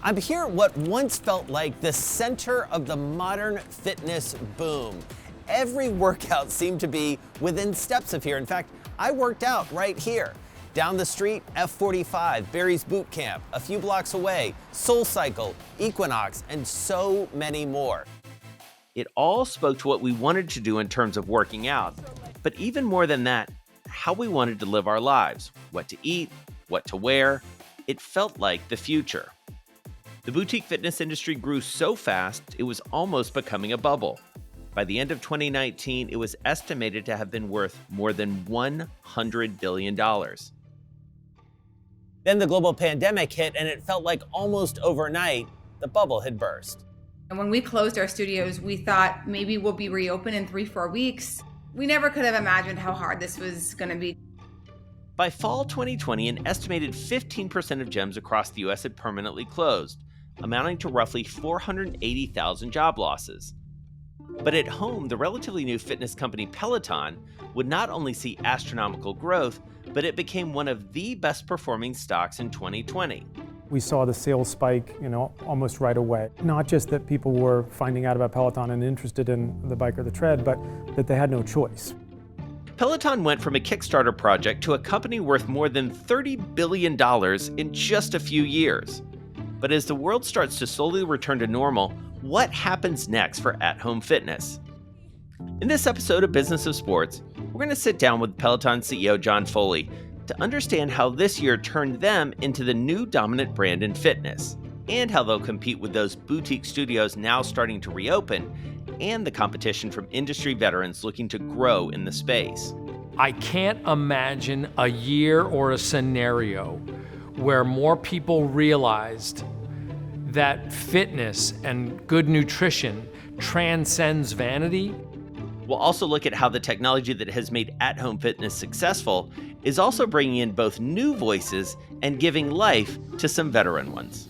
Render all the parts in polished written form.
I'm here at what once felt like the center of the modern fitness boom. Every workout seemed to be within steps of here. In fact, I worked out right here. Down the street, F45, Barry's Boot Camp, a few blocks away, SoulCycle, Equinox, and so many more. It all spoke to what we wanted to do in terms of working out, but even more than that, how we wanted to live our lives, what to eat, what to wear. It felt like the future. The boutique fitness industry grew so fast, it was almost becoming a bubble. By the end of 2019, it was estimated to have been worth more than $100 billion. Then the global pandemic hit, and it felt like almost overnight, the bubble had burst. And when we closed our studios, we thought maybe we'll be reopened in 3-4 weeks. We never could have imagined how hard this was going to be. By fall 2020, an estimated 15% of gyms across the U.S. had permanently closed, amounting to roughly 480,000 job losses. But at home, the relatively new fitness company Peloton would not only see astronomical growth, but it became one of the best performing stocks in 2020. We saw the sales spike, almost right away. Not just that people were finding out about Peloton and interested in the bike or the tread, but that they had no choice. Peloton went from a Kickstarter project to a company worth more than $30 billion in just a few years. But as the world starts to slowly return to normal, what happens next for at-home fitness? In this episode of Business of Sports, we're going to sit down with Peloton CEO John Foley to understand how this year turned them into the new dominant brand in fitness, and how they'll compete with those boutique studios now starting to reopen, and the competition from industry veterans looking to grow in the space. I can't imagine a year or a scenario where more people realized that fitness and good nutrition transcends vanity. We'll also look at how the technology that has made at-home fitness successful is also bringing in both new voices and giving life to some veteran ones.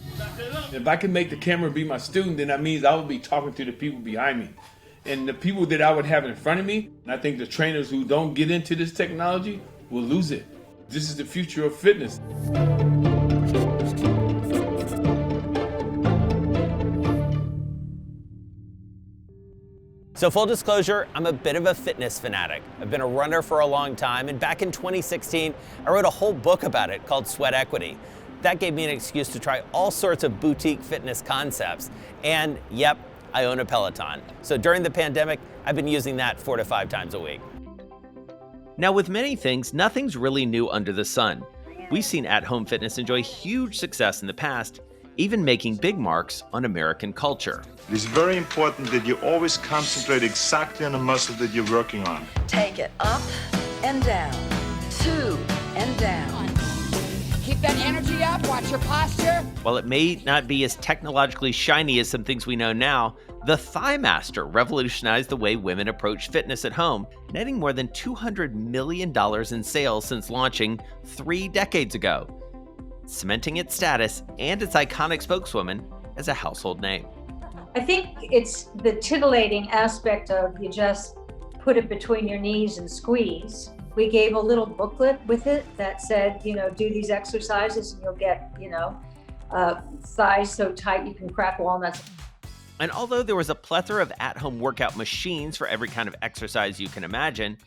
If I can make the camera be my student, then that means I will be talking to the people behind me. And the people that I would have in front of me, and I think the trainers who don't get into this technology will lose it. This is the future of fitness. So full disclosure, I'm a bit of a fitness fanatic. I've been a runner for a long time, and back in 2016, I wrote a whole book about it called Sweat Equity. That gave me an excuse to try all sorts of boutique fitness concepts. And yep, I own a Peloton. So during the pandemic, I've been using that 4 to 5 times a week. Now, with many things, nothing's really new under the sun. We've seen at-home fitness enjoy huge success in the past, even making big marks on American culture. It is very important that you always concentrate exactly on the muscle that you're working on. Take it up and down, 2 and down. Keep that energy up, watch your posture. While it may not be as technologically shiny as some things we know now, the Thigh Master revolutionized the way women approach fitness at home, netting more than $200 million in sales since launching 3 decades ago, cementing its status and its iconic spokeswoman as a household name. I think it's the titillating aspect of you just put it between your knees and squeeze. We gave a little booklet with it that said, do these exercises and you'll get, thighs so tight you can crack walnuts. And although there was a plethora of at-home workout machines for every kind of exercise you can imagine,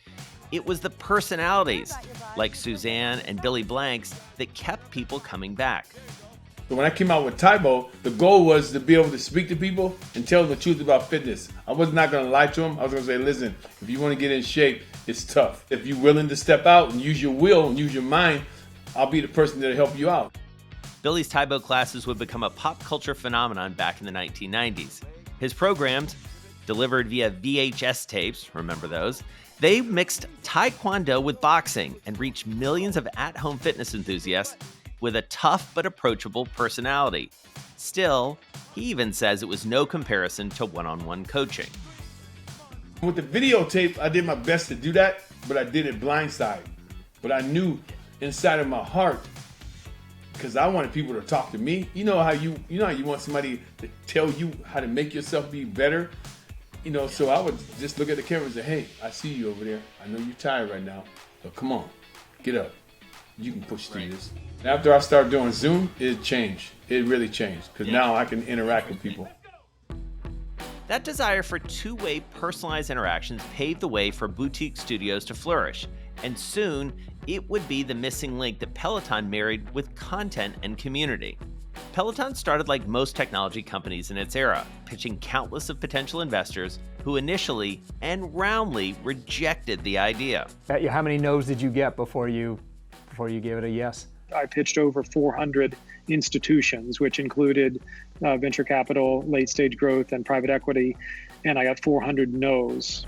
it was the personalities like Suzanne and Billy Blanks that kept people coming back. So when I came out with Tybo, the goal was to be able to speak to people and tell them the truth about fitness. I was not going to lie to them. I was going to say, listen, if you want to get in shape, it's tough. If you're willing to step out and use your will and use your mind, I'll be the person that'll help you out. Billy's Tybo classes would become a pop culture phenomenon back in the 1990s. His programs, delivered via VHS tapes, remember those, they mixed Taekwondo with boxing and reached millions of at-home fitness enthusiasts with a tough but approachable personality. Still, he even says it was no comparison to one-on-one coaching. With the videotape, I did my best to do that, but I did it blindside. But I knew inside of my heart, because I wanted people to talk to me. You know how you want somebody to tell you how to make yourself be better? So I would just look at the camera and say, hey, I see you over there. I know you're tired right now, so come on, get up. you can push through this. After I started doing Zoom, it changed. It really changed because now I can interact with people. That desire for two-way personalized interactions paved the way for boutique studios to flourish, and soon it would be the missing link that Peloton married with content and community. Peloton started like most technology companies in its era, pitching countless of potential investors who initially and roundly rejected the idea. Bet you how many no's did you get before you gave it a yes? I pitched over 400 institutions, which included venture capital, late stage growth, and private equity, and I got 400 no's.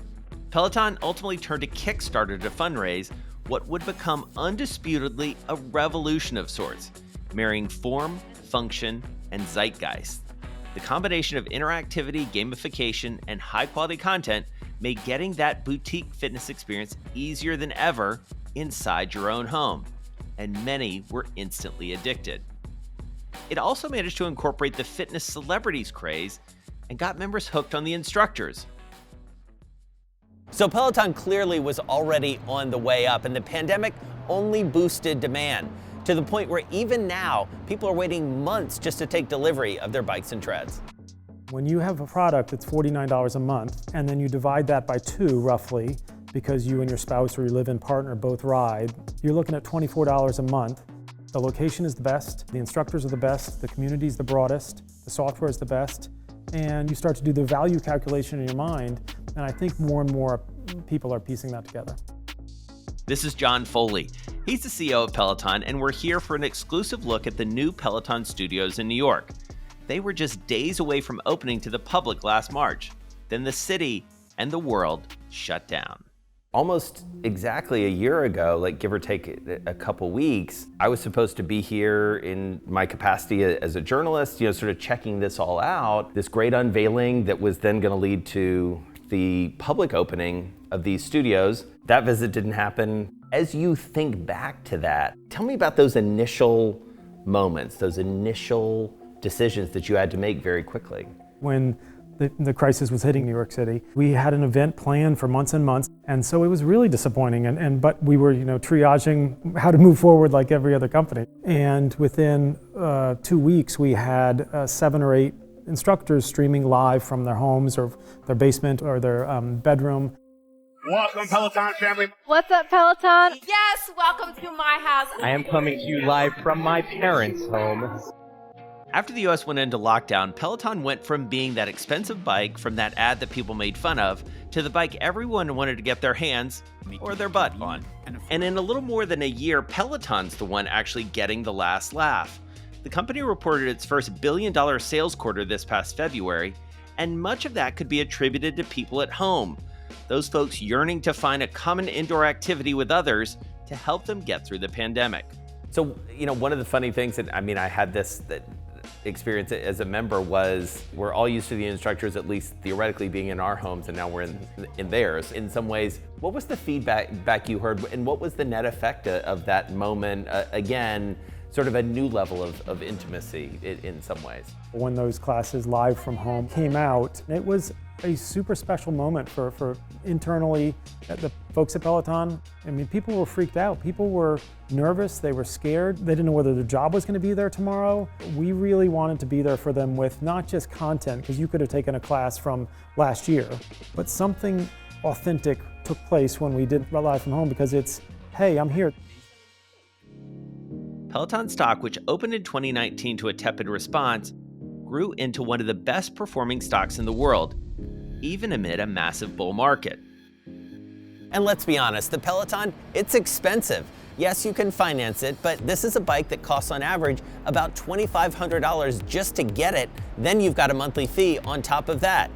Peloton ultimately turned to Kickstarter to fundraise what would become undisputedly a revolution of sorts, marrying form, function, and zeitgeist. The combination of interactivity, gamification, and high-quality content made getting that boutique fitness experience easier than ever inside your own home, and many were instantly addicted. It also managed to incorporate the fitness celebrities craze and got members hooked on the instructors. So Peloton clearly was already on the way up, and the pandemic only boosted demand, to the point where even now, people are waiting months just to take delivery of their bikes and treads. When you have a product that's $49 a month, and then you divide that by 2 roughly, because you and your spouse or your live-in partner both ride, you're looking at $24 a month. The location is the best, the instructors are the best, the community is the broadest, the software is the best, and you start to do the value calculation in your mind, and I think more and more people are piecing that together. This is John Foley. He's the CEO of Peloton, and we're here for an exclusive look at the new Peloton studios in New York. They were just days away from opening to the public last March. Then the city and the world shut down. Almost exactly a year ago, like give or take a couple weeks, I was supposed to be here in my capacity as a journalist, sort of checking this all out, this great unveiling that was then going to lead to the public opening of these studios. That visit didn't happen. As you think back to that, tell me about those initial moments, those initial decisions that you had to make very quickly. When the crisis was hitting New York City, we had an event planned for months and months, and so it was really disappointing. But we were, triaging how to move forward like every other company. And within 2 weeks, we had 7 or 8 instructors streaming live from their homes or their basement or their bedroom. Welcome, Peloton family. What's up, Peloton? Yes, welcome to my house. I am coming to you live from my parents' home. After the US went into lockdown, Peloton went from being that expensive bike from that ad that people made fun of to the bike everyone wanted to get their hands or their butt on. And in a little more than a year, Peloton's the one actually getting the last laugh. The company reported its first billion-dollar sales quarter this past February, and much of that could be attributed to people at home, those folks yearning to find a common indoor activity with others to help them get through the pandemic. So, one of the funny things that, I had this experience as a member was we're all used to the instructors, at least theoretically, being in our homes, and now we're in theirs. In some ways, what was the feedback you heard, and what was the net effect of that moment? Again, sort of a new level of intimacy in some ways. When those classes live from home came out, it was a super special moment for internally the folks at Peloton. People were freaked out. People were nervous. They were scared. They didn't know whether their job was going to be there tomorrow. We really wanted to be there for them with not just content, because you could have taken a class from last year, but something authentic took place when we did live from home, because it's, hey, I'm here. Peloton stock, which opened in 2019 to a tepid response, grew into one of the best performing stocks in the world, even amid a massive bull market. And let's be honest, the Peloton, it's expensive. Yes, you can finance it, but this is a bike that costs on average about $2,500 just to get it. Then you've got a monthly fee on top of that.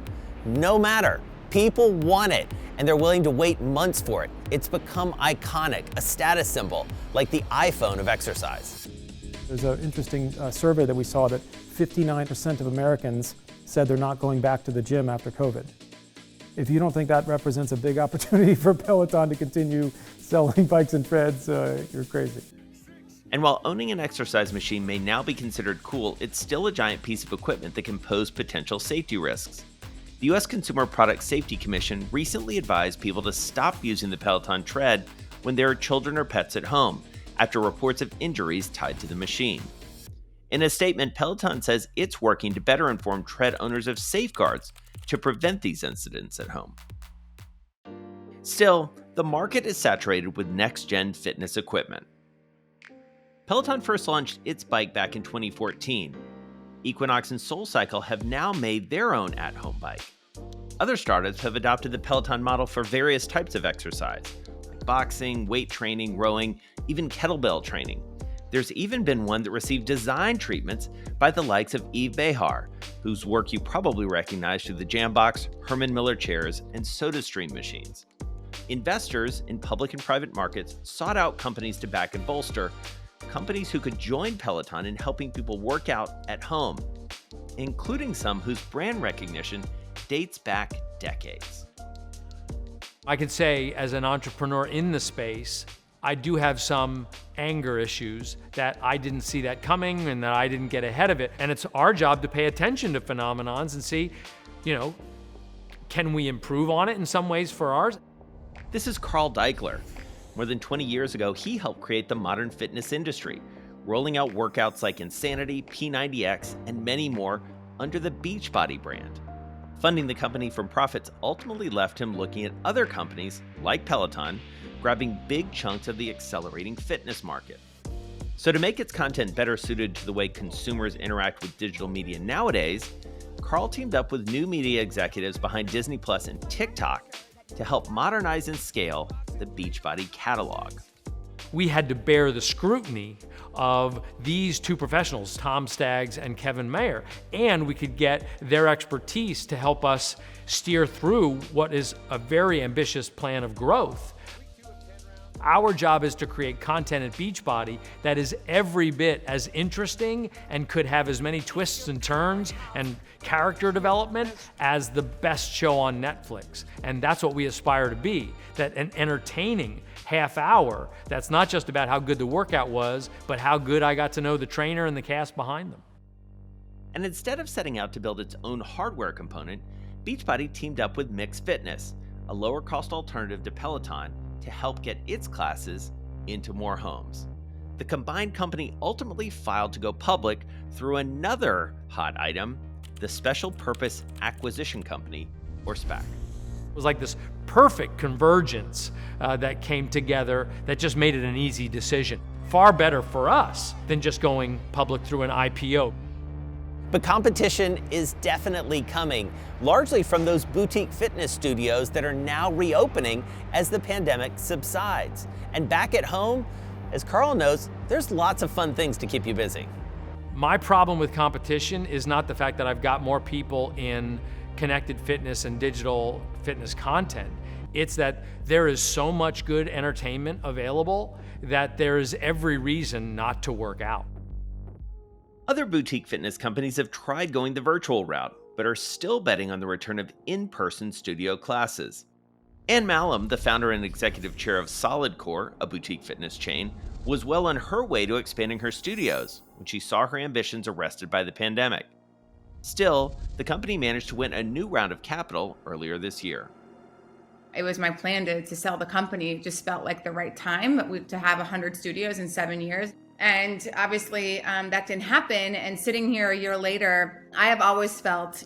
No matter, people want it, and they're willing to wait months for it. It's become iconic, a status symbol, like the iPhone of exercise. There's an interesting survey that we saw that 59% of Americans said they're not going back to the gym after COVID. If you don't think that represents a big opportunity for Peloton to continue selling bikes and treads, you're crazy. And while owning an exercise machine may now be considered cool, it's still a giant piece of equipment that can pose potential safety risks. The U.S. Consumer Product Safety Commission recently advised people to stop using the Peloton tread when there are children or pets at home, after reports of injuries tied to the machine. In a statement, Peloton says it's working to better inform tread owners of safeguards to prevent these incidents at home. Still, the market is saturated with next-gen fitness equipment. Peloton first launched its bike back in 2014. Equinox and SoulCycle have now made their own at-home bike. Other startups have adopted the Peloton model for various types of exercise, like boxing, weight training, rowing, even kettlebell training. There's even been one that received design treatments by the likes of Yves Behar, whose work you probably recognize through the Jambox, Herman Miller chairs, and SodaStream machines. Investors in public and private markets sought out companies to back and bolster, companies who could join Peloton in helping people work out at home, including some whose brand recognition dates back decades. I could say, as an entrepreneur in the space, I do have some anger issues that I didn't see that coming and that I didn't get ahead of it. And it's our job to pay attention to phenomenons and see, can we improve on it in some ways for ours? This is Carl Deichler. More than 20 years ago, he helped create the modern fitness industry, rolling out workouts like Insanity, P90X, and many more under the Beachbody brand. Funding the company from profits ultimately left him looking at other companies, like Peloton, grabbing big chunks of the accelerating fitness market. So to make its content better suited to the way consumers interact with digital media nowadays, Carl teamed up with new media executives behind Disney Plus and TikTok to help modernize and scale the Beachbody catalog. We had to bear the scrutiny of these two professionals, Tom Staggs and Kevin Mayer, and we could get their expertise to help us steer through what is a very ambitious plan of growth. Our job is to create content at Beachbody that is every bit as interesting and could have as many twists and turns and character development as the best show on Netflix. And that's what we aspire to be, that an entertaining half hour that's not just about how good the workout was, but how good I got to know the trainer and the cast behind them. And instead of setting out to build its own hardware component, Beachbody teamed up with Mix Fitness, a lower-cost alternative to Peloton, to help get its classes into more homes. The combined company ultimately filed to go public through another hot item, the Special Purpose Acquisition Company, or SPAC. It was like this perfect convergence that came together that just made it an easy decision. Far better for us than just going public through an IPO. But competition is definitely coming, largely from those boutique fitness studios that are now reopening as the pandemic subsides. And back at home, as Carl knows, there's lots of fun things to keep you busy. My problem with competition is not the fact that I've got more people in connected fitness and digital fitness content. It's that there is so much good entertainment available that there is every reason not to work out. Other boutique fitness companies have tried going the virtual route, but are still betting on the return of in-person studio classes. Ann Malum, the founder and executive chair of SolidCore, a boutique fitness chain, was well on her way to expanding her studios when she saw her ambitions arrested by the pandemic. Still, the company managed to win a new round of capital earlier this year. It was my plan to sell the company. It just felt like the right time to have 100 studios in 7 years. And obviously that didn't happen. And sitting here a year later, I have always felt,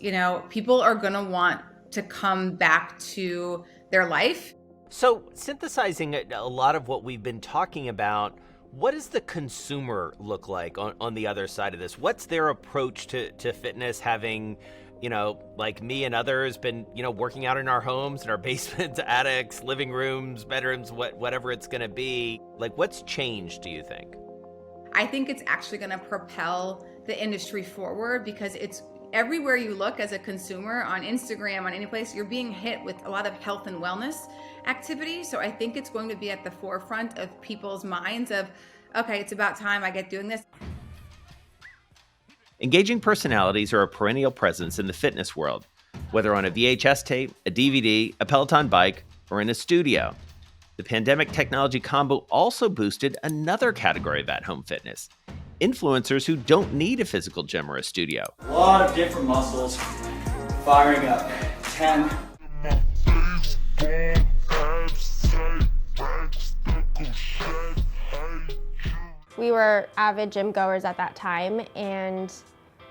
people are going to want to come back to their life. So synthesizing a lot of what we've been talking about, what does the consumer look like on the other side of this? What's their approach to fitness, having, like me and others, been, working out in our homes, in our basements, attics, living rooms, bedrooms, whatever it's going to be? Like, what's changed, do you think? I think it's actually going to propel the industry forward because it's everywhere you look as a consumer, on Instagram, on any place, you're being hit with a lot of health and wellness activity. So I think it's going to be at the forefront of people's minds of, okay, it's about time I get doing this. Engaging personalities are a perennial presence in the fitness world, whether on a VHS tape, a DVD, a Peloton bike, or in a studio. The pandemic technology combo also boosted another category of at-home fitness: influencers who don't need a physical gym or a studio. A lot of different muscles firing up. 10. We were avid gym goers at that time, and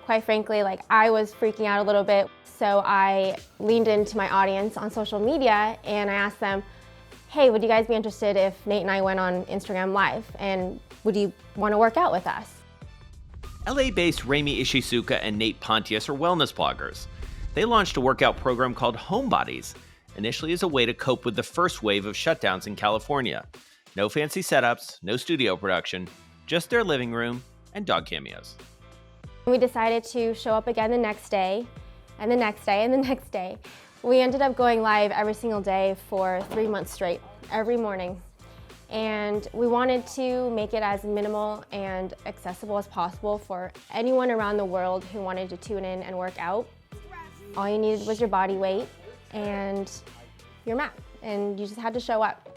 quite frankly, like, I was freaking out a little bit. So I leaned into my audience on social media and I asked them, hey, would you guys be interested if Nate and I went on Instagram Live, and would you want to work out with us? LA-based Rami Ishizuka and Nate Pontius are wellness bloggers. They launched a workout program called Homebodies, initially as a way to cope with the first wave of shutdowns in California. No fancy setups, no studio production, just their living room and dog cameos. We decided to show up again the next day, and the next day, and the next day. We ended up going live every single day for 3 months straight, every morning. And we wanted to make it as minimal and accessible as possible for anyone around the world who wanted to tune in and work out. All you needed was your body weight and your mat, and you just had to show up.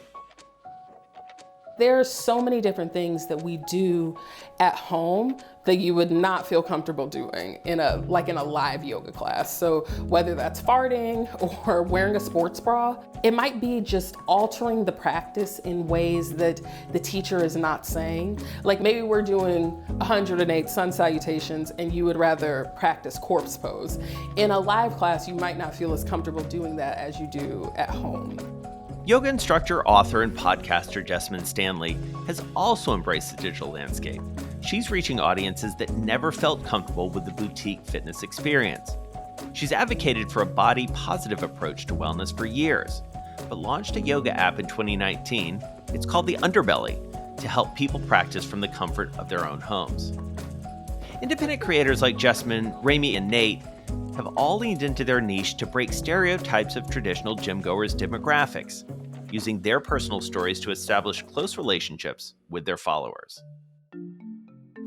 There are so many different things that we do at home that you would not feel comfortable doing in a live yoga class. So whether that's farting or wearing a sports bra, it might be just altering the practice in ways that the teacher is not saying. Like maybe we're doing 108 sun salutations and you would rather practice corpse pose. In a live class, you might not feel as comfortable doing that as you do at home. Yoga instructor, author, and podcaster Jessamine Stanley has also embraced the digital landscape. She's reaching audiences that never felt comfortable with the boutique fitness experience. She's advocated for a body-positive approach to wellness for years, but launched a yoga app in 2019. It's called The Underbelly, to help people practice from the comfort of their own homes. Independent creators like Jessamine, Rami, and Nate have all leaned into their niche to break stereotypes of traditional gym-goers' demographics, using their personal stories to establish close relationships with their followers.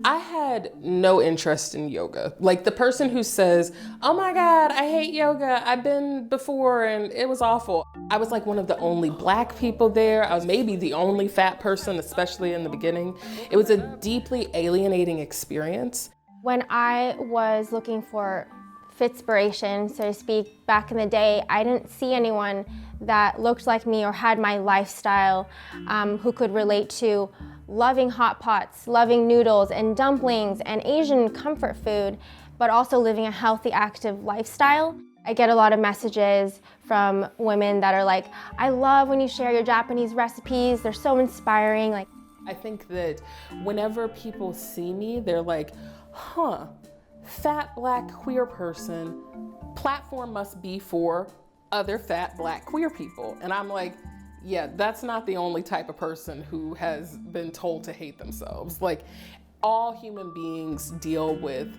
I had no interest in yoga. Like the person who says, oh my God, I hate yoga. I've been before and it was awful. I was like one of the only Black people there. I was maybe the only fat person, especially in the beginning. It was a deeply alienating experience. When I was looking for fitspiration, so to speak, back in the day, I didn't see anyone that looked like me or had my lifestyle who could relate to loving hot pots, loving noodles and dumplings and Asian comfort food, but also living a healthy, active lifestyle. I get a lot of messages from women that are like, I love when you share your Japanese recipes, they're so inspiring. Like, I think that whenever people see me, they're like, huh, fat Black queer person, platform must be for other fat Black queer people. And I'm like, yeah, that's not the only type of person who has been told to hate themselves. Like, all human beings deal with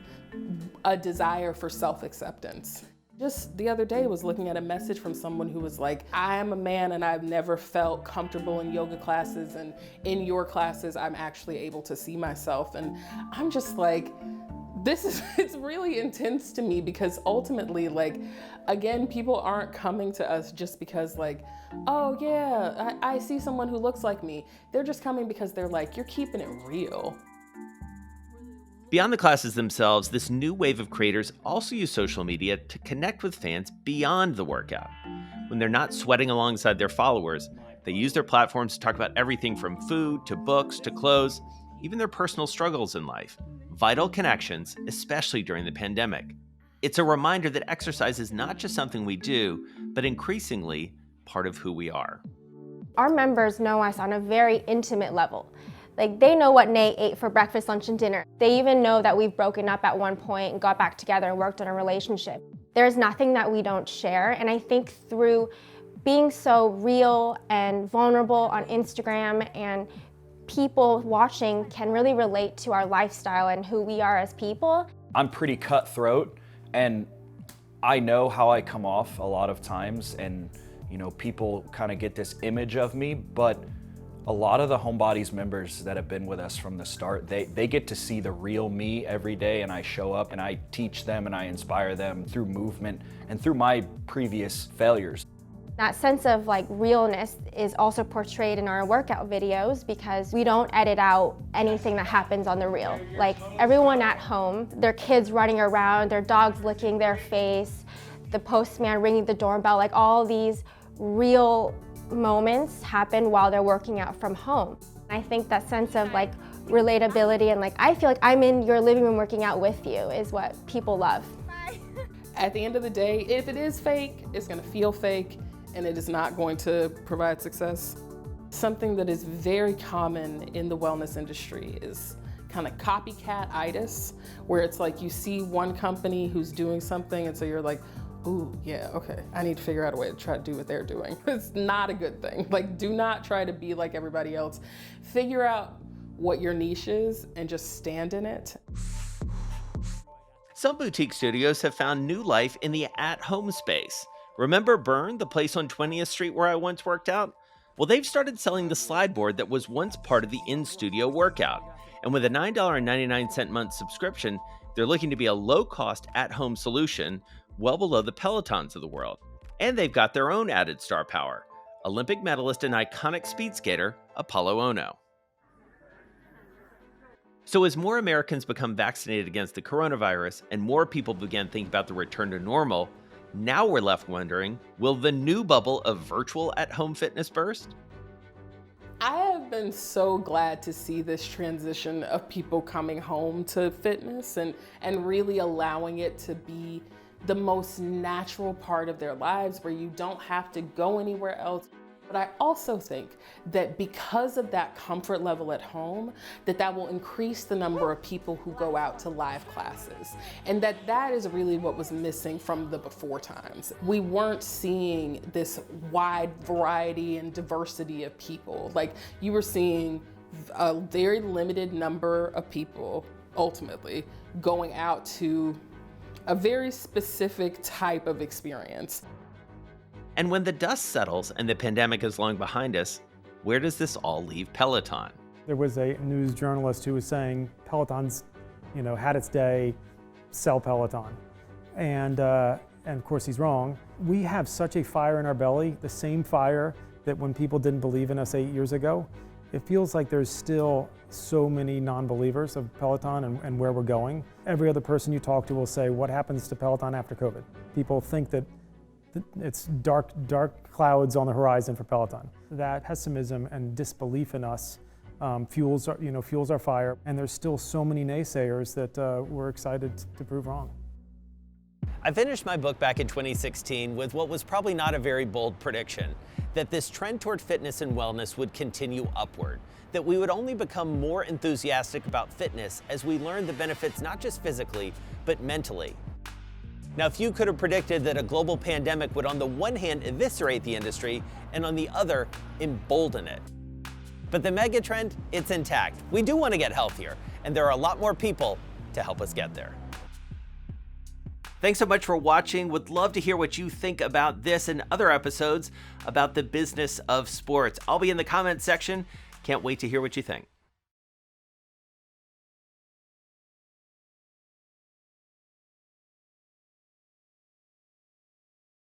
a desire for self-acceptance. Just the other day was looking at a message from someone who was like, I am a man and I've never felt comfortable in yoga classes, and in your classes, I'm actually able to see myself. And I'm just like, it's really intense to me, because ultimately, like, again, people aren't coming to us just because like, oh yeah, I see someone who looks like me. They're just coming because they're like, you're keeping it real. Beyond the classes themselves, this new wave of creators also use social media to connect with fans beyond the workout. When they're not sweating alongside their followers, they use their platforms to talk about everything from food to books to clothes, even their personal struggles in life. Vital connections, especially during the pandemic. It's a reminder that exercise is not just something we do, but increasingly part of who we are. Our members know us on a very intimate level. Like, they know what Nate ate for breakfast, lunch, and dinner. They even know that we've broken up at one point and got back together and worked on a relationship. There's nothing that we don't share, and I think through being so real and vulnerable on Instagram, and people watching can really relate to our lifestyle and who we are as people. I'm pretty cutthroat, and I know how I come off a lot of times, and people kind of get this image of me, but a lot of the Homebodies members that have been with us from the start, they get to see the real me every day, and I show up and I teach them and I inspire them through movement and through my previous failures. That sense of like realness is also portrayed in our workout videos, because we don't edit out anything that happens on the reel. Like, everyone at home, their kids running around, their dogs licking their face, the postman ringing the doorbell, like all these real moments happen while they're working out from home. I think that sense of like relatability, and like I feel like I'm in your living room working out with you is what people love. At the end of the day, if it is fake, it's going to feel fake, and it is not going to provide success. Something that is very common in the wellness industry is kind of copycat-itis, where it's like you see one company who's doing something, and so you're like, ooh, yeah, okay, I need to figure out a way to try to do what they're doing. It's not a good thing. Like, do not try to be like everybody else. Figure out what your niche is and just stand in it. Some boutique studios have found new life in the at-home space. Remember Burn, the place on 20th Street where I once worked out? Well, they've started selling the slide board that was once part of the in-studio workout. And with a $9.99 month subscription, they're looking to be a low-cost at-home solution well below the Pelotons of the world. And they've got their own added star power, Olympic medalist and iconic speed skater, Apollo Ono. So as more Americans become vaccinated against the coronavirus and more people begin thinking about the return to normal, now we're left wondering, will the new bubble of virtual at-home fitness burst? I have been so glad to see this transition of people coming home to fitness and really allowing it to be the most natural part of their lives where you don't have to go anywhere else. But I also think that because of that comfort level at home, that will increase the number of people who go out to live classes. And that is really what was missing from the before times. We weren't seeing this wide variety and diversity of people. Like, you were seeing a very limited number of people ultimately going out to a very specific type of experience. And when the dust settles and the pandemic is long behind us, where does this all leave Peloton? There was a news journalist who was saying Peloton's, had its day, sell Peloton. And of course he's wrong. We have such a fire in our belly, the same fire that when people didn't believe in us 8 years ago. It feels like there's still so many non-believers of Peloton and where we're going. Every other person you talk to will say, what happens to Peloton after COVID? People think that it's dark clouds on the horizon for Peloton. That pessimism and disbelief in us fuels our fire, and there's still so many naysayers that we're excited to prove wrong. I finished my book back in 2016 with what was probably not a very bold prediction, that this trend toward fitness and wellness would continue upward, that we would only become more enthusiastic about fitness as we learned the benefits not just physically, but mentally. Now, few could have predicted that a global pandemic would on the one hand eviscerate the industry and on the other embolden it. But the mega trend, it's intact. We do want to get healthier, and there are a lot more people to help us get there. Thanks so much for watching. Would love to hear what you think about this and other episodes about the business of sports. I'll be in the comments section. Can't wait to hear what you think.